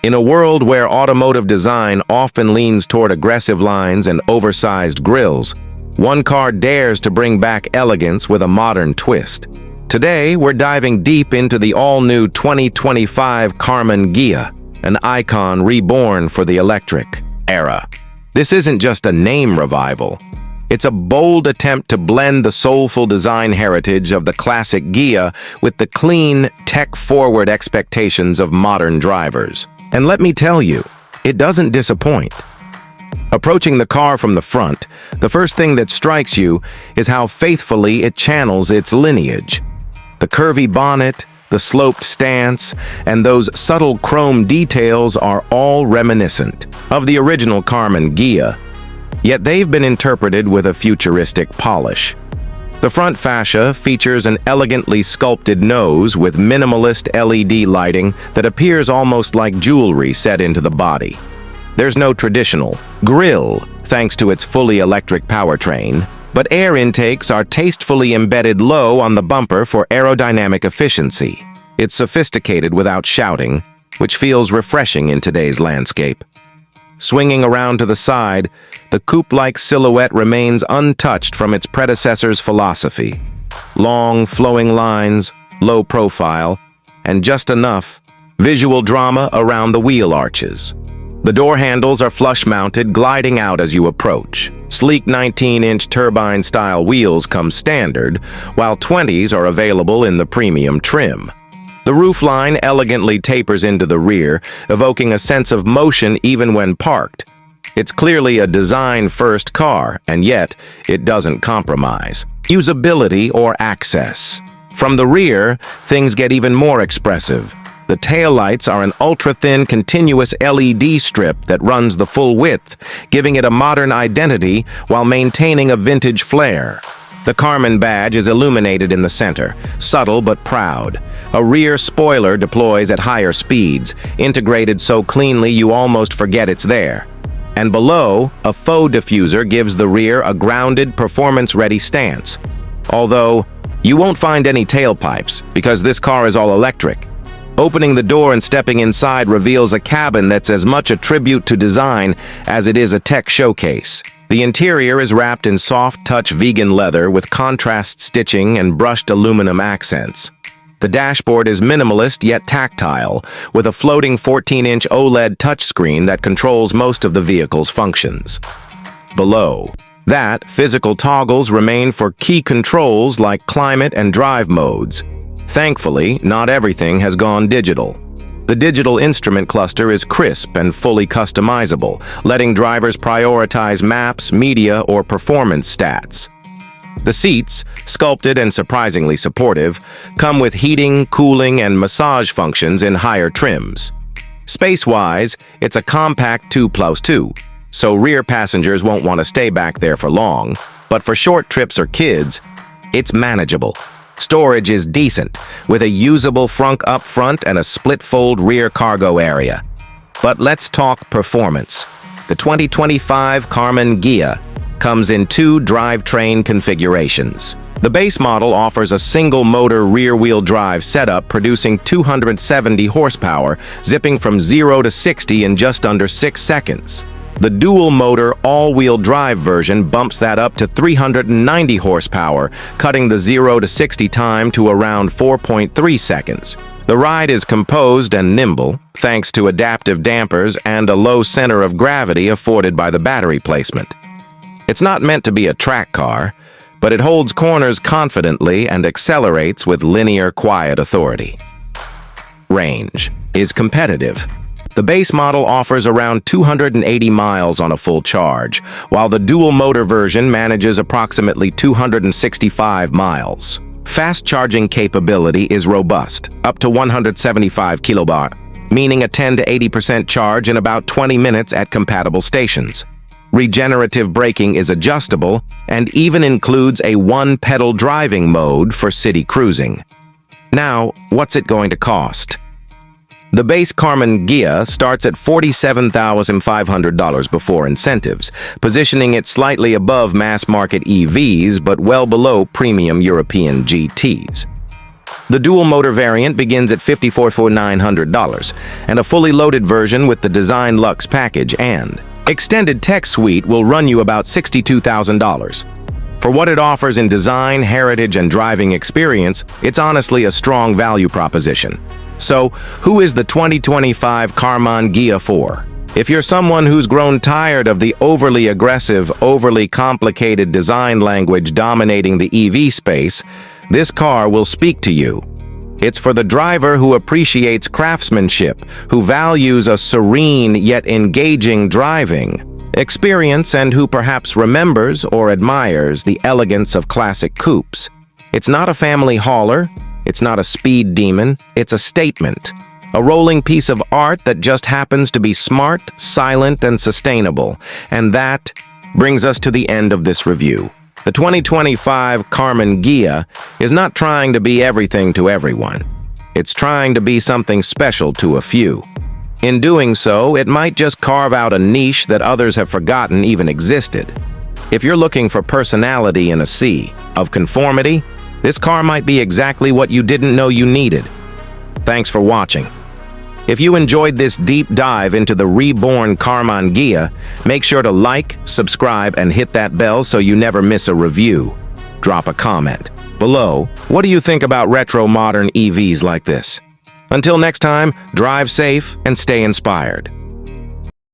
In a world where automotive design often leans toward aggressive lines and oversized grills, one car dares to bring back elegance with a modern twist. Today, we're diving deep into the all-new 2025 Karmann Ghia, an icon reborn for the electric era. This isn't just a name revival. It's a bold attempt to blend the soulful design heritage of the classic Ghia with the clean, tech-forward expectations of modern drivers. And let me tell you, it doesn't disappoint. Approaching the car from the front, the first thing that strikes you is how faithfully it channels its lineage. The curvy bonnet, the sloped stance, and those subtle chrome details are all reminiscent of the original Karmann Ghia, yet they've been interpreted with a futuristic polish. The front fascia features an elegantly sculpted nose with minimalist LED lighting that appears almost like jewelry set into the body. There's no traditional grille, thanks to its fully electric powertrain, but air intakes are tastefully embedded low on the bumper for aerodynamic efficiency. It's sophisticated without shouting, which feels refreshing in today's landscape. Swinging around to the side, the coupe-like silhouette remains untouched from its predecessor's philosophy. Long, flowing lines, low profile, and just enough visual drama around the wheel arches. The door handles are flush-mounted, gliding out as you approach. Sleek 19-inch turbine-style wheels come standard, while 20s are available in the premium trim. The roofline elegantly tapers into the rear, evoking a sense of motion even when parked. It's clearly a design-first car, and yet it doesn't compromise usability or access. From the rear, things get even more expressive. The taillights are an ultra-thin continuous LED strip that runs the full width, giving it a modern identity while maintaining a vintage flair. The Karmann badge is illuminated in the center, subtle but proud. A rear spoiler deploys at higher speeds, integrated so cleanly you almost forget it's there. And below, a faux diffuser gives the rear a grounded, performance-ready stance. Although, you won't find any tailpipes, because this car is all electric. Opening the door and stepping inside reveals a cabin that's as much a tribute to design as it is a tech showcase. The interior is wrapped in soft-touch vegan leather with contrast stitching and brushed aluminum accents. The dashboard is minimalist yet tactile, with a floating 14-inch OLED touchscreen that controls most of the vehicle's functions. Below that, physical toggles remain for key controls like climate and drive modes. Thankfully, not everything has gone digital. The digital instrument cluster is crisp and fully customizable, letting drivers prioritize maps, media, or performance stats. The seats, sculpted and surprisingly supportive, come with heating, cooling, and massage functions in higher trims. Space-wise, it's a compact 2+2, so rear passengers won't want to stay back there for long, but for short trips or kids, it's manageable. Storage is decent, with a usable frunk up front and a split-fold rear cargo area. But let's talk performance. The 2025 Karmann Ghia comes in two drivetrain configurations. The base model offers a single-motor rear-wheel drive setup producing 270 horsepower, zipping from 0 to 60 in just under 6 seconds. The dual-motor all-wheel drive version bumps that up to 390 horsepower, cutting the 0 to 60 time to around 4.3 seconds. The ride is composed and nimble, thanks to adaptive dampers and a low center of gravity afforded by the battery placement. It's not meant to be a track car, but it holds corners confidently and accelerates with linear, quiet authority. Range is competitive. The base model offers around 280 miles on a full charge, while the dual-motor version manages approximately 265 miles. Fast charging capability is robust, up to 175 kilowatt, meaning a 10 to 80% charge in about 20 minutes at compatible stations. Regenerative braking is adjustable and even includes a one-pedal driving mode for city cruising. Now, what's it going to cost? The base Karmann Ghia starts at $47,500 before incentives, positioning it slightly above mass-market EVs but well below premium European GTs. The dual-motor variant begins at $54,900, and a fully loaded version with the Design Luxe package and extended tech suite will run you about $62,000. For what it offers in design, heritage, and driving experience, it's honestly a strong value proposition. So, who is the 2025 Karmann Ghia for? If you're someone who's grown tired of the overly aggressive, overly complicated design language dominating the EV space, this car will speak to you. It's for the driver who appreciates craftsmanship, who values a serene yet engaging driving experience, and who perhaps remembers or admires the elegance of classic coupes. It's not a family hauler, it's not a speed demon, it's a statement. A rolling piece of art that just happens to be smart, silent, and sustainable. And that brings us to the end of this review. The 2025 Karmann Ghia is not trying to be everything to everyone. It's trying to be something special to a few. In doing so, it might just carve out a niche that others have forgotten even existed. If you're looking for personality in a sea of conformity, this car might be exactly what you didn't know you needed. Thanks for watching. If you enjoyed this deep dive into the Reborn Karmann Ghia, make sure to like, subscribe, and hit that bell so you never miss a review. Drop a comment below. What do you think about retro modern EVs like this? Until next time, drive safe and stay inspired.